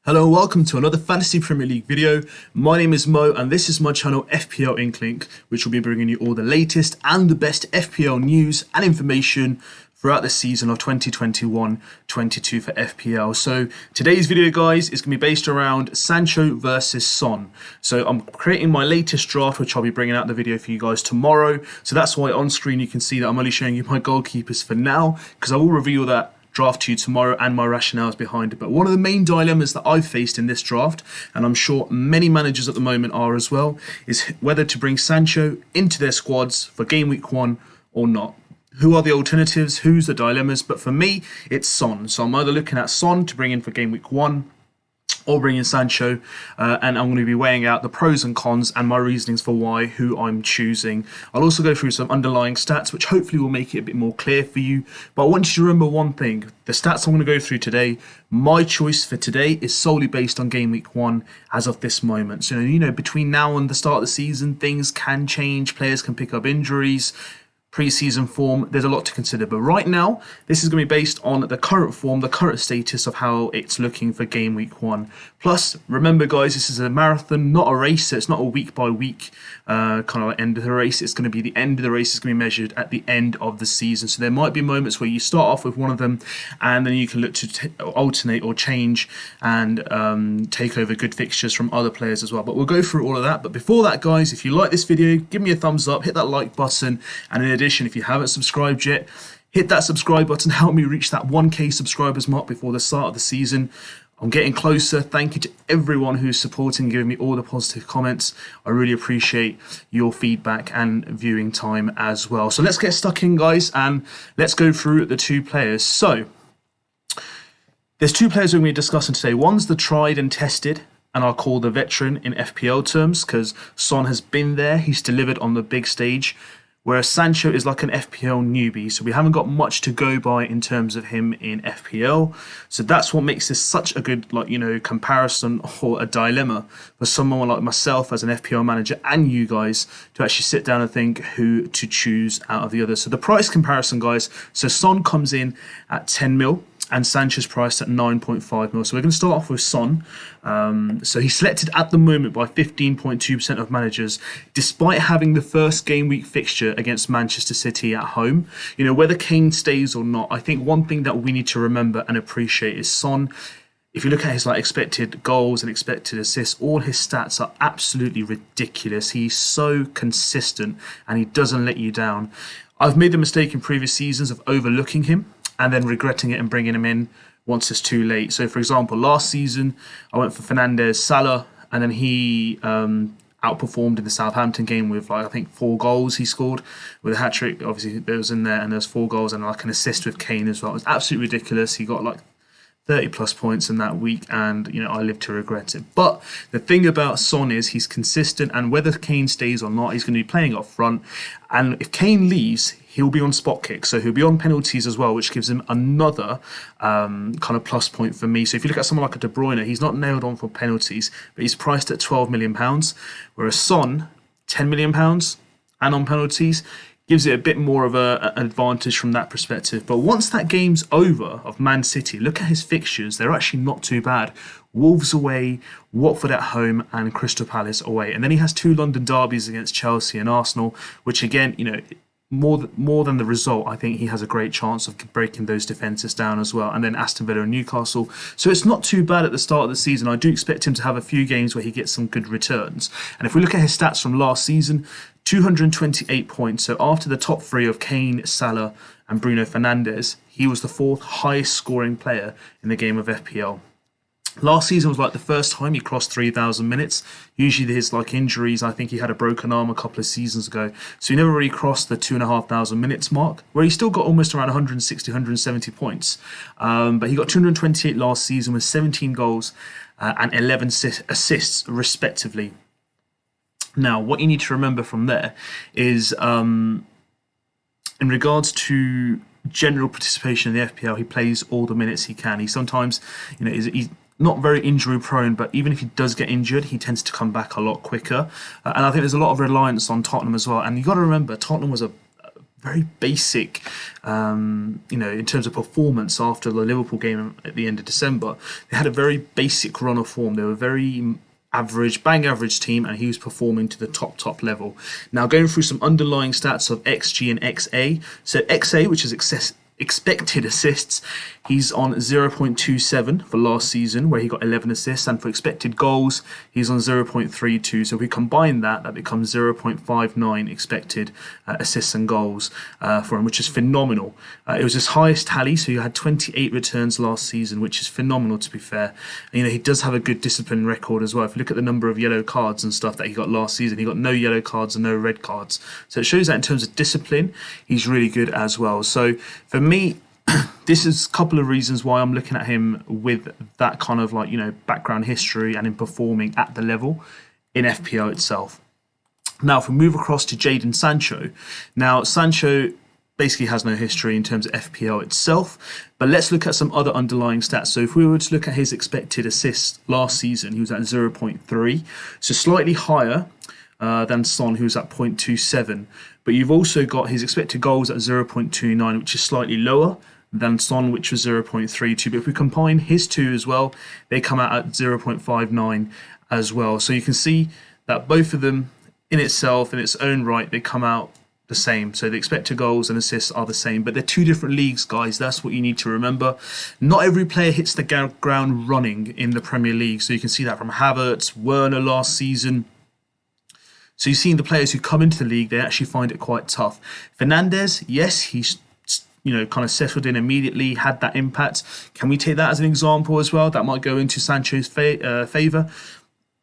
Hello and welcome to another Fantasy Premier League video. My name is Mo and this is my channel FPL Inklink, which will be bringing you all the latest and the best FPL news and information throughout the season of 2021-22 for FPL. So today's video, guys, is going to be based around Sancho versus Son. So I'm creating my latest draft, which I'll be bringing out the video for you guys tomorrow. So that's why on screen you can see that I'm only showing you my goalkeepers for now, because I will reveal that draft to you tomorrow and my rationales behind it. But one of the main dilemmas that I've faced in this draft, and I'm sure many managers at the moment are as well, is whether to bring Sancho into their squads for game week 1 or not. Who are the alternatives? Who's the dilemmas? But for me, it's Son. So I'm either looking at Son to bring in for game week 1 or bring in Sancho, and I'm going to be weighing out the pros and cons and my reasonings for who I'm choosing. I'll also go through some underlying stats, which hopefully will make it a bit more clear for you. But I want you to remember one thing. The stats I'm going to go through today, my choice for today is solely based on game week 1 as of this moment. So, between now and the start of the season, things can change. Players can pick up injuries, pre-season form, there's a lot to consider. But right now, this is going to be based on the current form, the current status of how it's looking for game week 1. Plus, remember guys, this is a marathon, not a race. So it's not a week by week kind of like end of the race. It's going to be the end of the race is going to be measured at the end of the season. So there might be moments where you start off with one of them and then you can look to alternate or change and take over good fixtures from other players as well. But we'll go through all of that. But before that, guys, if you like this video, give me a thumbs up, hit that like button, and in addition, if you haven't subscribed yet, hit that subscribe button, help me reach that 1k subscribers mark before the start of the season. I'm getting closer. Thank you to everyone who's supporting, giving me all the positive comments. I really appreciate your feedback and viewing time as well. So let's get stuck in, guys, and let's go through the two players. So there's two players we're going to be discussing today. One's the tried and tested, and I'll call the veteran in FPL terms, because Son has been there. He's delivered on the big stage. Whereas Sancho is like an FPL newbie, so we haven't got much to go by in terms of him in FPL. So that's what makes this such a good, comparison or a dilemma for someone like myself as an FPL manager and you guys to actually sit down and think who to choose out of the others. So the price comparison, guys. So Son comes in at 10 mil. And Sancho's priced at 9.5 mil. So we're going to start off with Son. So he's selected at the moment by 15.2% of managers, despite having the first game week fixture against Manchester City at home. Whether Kane stays or not, I think one thing that we need to remember and appreciate is Son. If you look at his expected goals and expected assists, all his stats are absolutely ridiculous. He's so consistent and he doesn't let you down. I've made the mistake in previous seasons of overlooking him and then regretting it and bringing him in once it's too late. So, for example, last season, I went for Fernandes, Salah, and then he outperformed in the Southampton game with, I think, 4 goals he scored with a hat-trick. Obviously, there was in there, and there's 4 goals and an assist with Kane as well. It was absolutely ridiculous. He got 30-plus points in that week, and I live to regret it. But the thing about Son is he's consistent, and whether Kane stays or not, he's going to be playing up front. And if Kane leaves, he'll be on spot kicks, so he'll be on penalties as well, which gives him another kind of plus point for me. So if you look at someone like a De Bruyne, he's not nailed on for penalties, but he's priced at £12 million, whereas Son, £10 million, and on penalties, gives it a bit more of an advantage from that perspective. But once that game's over of Man City, look at his fixtures. They're actually not too bad. Wolves away, Watford at home, and Crystal Palace away. And then he has 2 London derbies against Chelsea and Arsenal, which again, more than the result, I think he has a great chance of breaking those defences down as well. And then Aston Villa and Newcastle. So it's not too bad at the start of the season. I do expect him to have a few games where he gets some good returns. And if we look at his stats from last season, 228 points. So after the top 3 of Kane, Salah and Bruno Fernandes, he was the 4th highest scoring player in the game of FPL. Last season was the first time he crossed 3,000 minutes. Usually there's injuries. I think he had a broken arm a couple of seasons ago. So he never really crossed the 2,500 minutes mark, where he still got almost around 160, 170 points. But he got 228 last season with 17 goals and 11 assists respectively. Now, what you need to remember from there is in regards to general participation in the FPL, he plays all the minutes he can. He sometimes, he's not very injury prone, but even if he does get injured, he tends to come back a lot quicker. And I think there's a lot of reliance on Tottenham as well. And you've got to remember, Tottenham was a very basic, in terms of performance after the Liverpool game at the end of December. They had a very basic run of form. They were very average, bang average team, and he was performing to the top level. Now, going through some underlying stats of XG and XA. So XA, which is expected assists, he's on 0.27 for last season, where he got 11 assists, and for expected goals, he's on 0.32. So if we combine that, that becomes 0.59 expected assists and goals for him, which is phenomenal. It was his highest tally, so he had 28 returns last season, which is phenomenal, to be fair. And, he does have a good discipline record as well. If you look at the number of yellow cards and stuff that he got last season, he got no yellow cards and no red cards. So it shows that in terms of discipline, he's really good as well. So for me, this is a couple of reasons why I'm looking at him with that kind of background history and in performing at the level in FPL itself. Now, if we move across to Jadon Sancho. Now, Sancho basically has no history in terms of FPL itself, but let's look at some other underlying stats. So if we were to look at his expected assists last season, he was at 0.3, so slightly higher than Son, who was at 0.27. But you've also got his expected goals at 0.29, which is slightly lower than Son, which was 0.32. But if we combine his two as well, they come out at 0.59 as well. So you can see that both of them in itself, in its own right, they come out the same. So the expected goals and assists are the same, but they're two different leagues, guys. That's what you need to remember. Not every player hits the ground running in the Premier League. So you can see that from Havertz, Werner last season. So you've seen the players who come into the league, they actually find it quite tough. Fernandes, yes, he's kind of settled in immediately, had that impact. Can we take that as an example as well? That might go into Sancho's favour.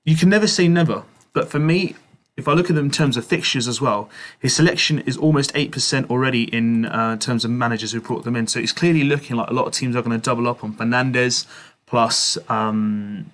You can never say never. But for me, if I look at them in terms of fixtures as well, his selection is almost 8% already in terms of managers who brought them in. So it's clearly looking like a lot of teams are going to double up on Fernandes plus Jadon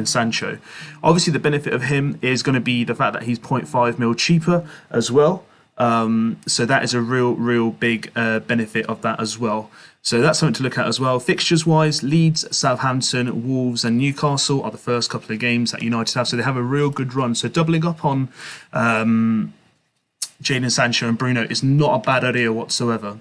Sancho. Obviously, the benefit of him is going to be the fact that he's 0.5 mil cheaper as well. So that is a real big benefit of that as well. So that's something to look at as well. Fixtures-wise, Leeds, Southampton, Wolves and Newcastle are the first couple of games that United have. So they have a real good run. So doubling up on Jadon Sancho and Bruno is not a bad idea whatsoever.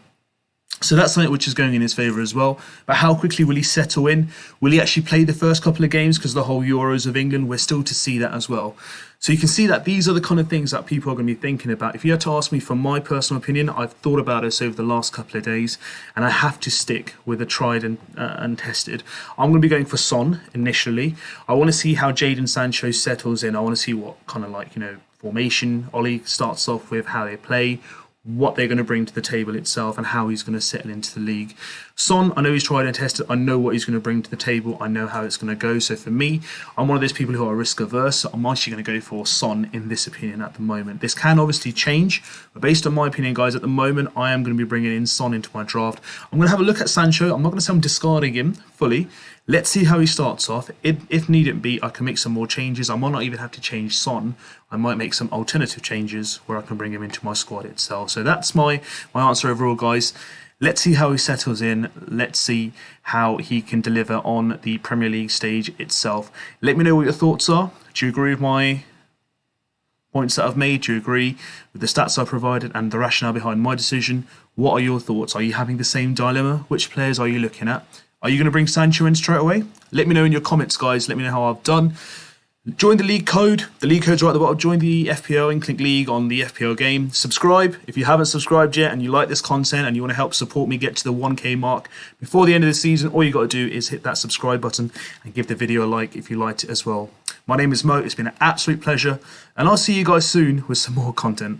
So that's something which is going in his favour as well. But how quickly will he settle in? Will he actually play the first couple of games? Because the whole Euros of England, we're still to see that as well. So you can see that these are the kind of things that people are going to be thinking about. If you had to ask me for my personal opinion, I've thought about this over the last couple of days, and I have to stick with a tried and tested. I'm going to be going for Son initially. I want to see how Jadon Sancho settles in. I want to see what kind of formation Ollie starts off with, how they play, what they're going to bring to the table itself, and how he's going to settle into the league. Son, I know he's tried and tested. I know what he's going to bring to the table. I know how it's going to go. So for me, I'm one of those people who are risk averse. So I'm actually going to go for Son in this opinion at the moment. This can obviously change, but based on my opinion, guys, at the moment, I am going to be bringing in Son into my draft. I'm going to have a look at Sancho. I'm not going to say I'm discarding him fully. Let's see how he starts off. If needn't be, I can make some more changes. I might not even have to change Son. I might make some alternative changes where I can bring him into my squad itself. So that's my answer overall, guys. Let's see how he settles in. Let's see how he can deliver on the Premier League stage itself. Let me know what your thoughts are. Do you agree with my points that I've made? Do you agree with the stats I provided and the rationale behind my decision? What are your thoughts? Are you having the same dilemma? Which players are you looking at? Are you going to bring Sancho in straight away? Let me know in your comments, guys. Let me know how I've done. Join the league code. The league code's right at the bottom. Join the FPL Inklink League on the FPL game. Subscribe if you haven't subscribed yet and you like this content and you want to help support me get to the 1K mark before the end of the season. All you got to do is hit that subscribe button and give the video a like if you liked it as well. My name is Mo. It's been an absolute pleasure, and I'll see you guys soon with some more content.